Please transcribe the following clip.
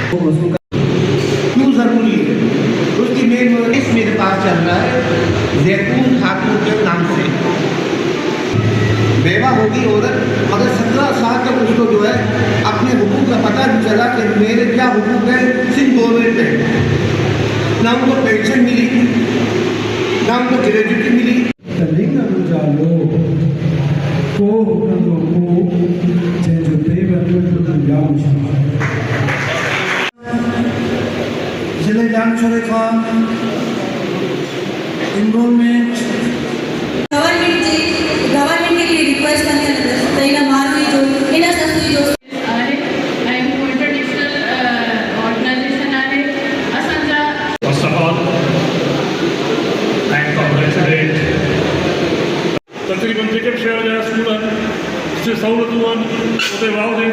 वस्तु क्यों ज़रूरी है उसकी मेन नोटिस मेरे पास चल रहा है जैतून ठाकुर के नाम से। बेवा होगी औरत मगर 17 साल तक उसको जो है अपने हुकूक का पता नहीं चला कि मेरे क्या हुकूक है सिंध गवर्नमेंट में। ना उनको पेंशन मिली ना उनको ग्रेजुएटी मिली। जिले जानछोड़े का इनरोलमेंट गवर्नमेंट के लिए रिक्वेस्ट करने तो इना मारवी जो इना सस्ती जो First of all, I congratulate तकरीबन जेके शहर जा स्कूल आहिनि सहुलतूं आहिनि उते वावदेन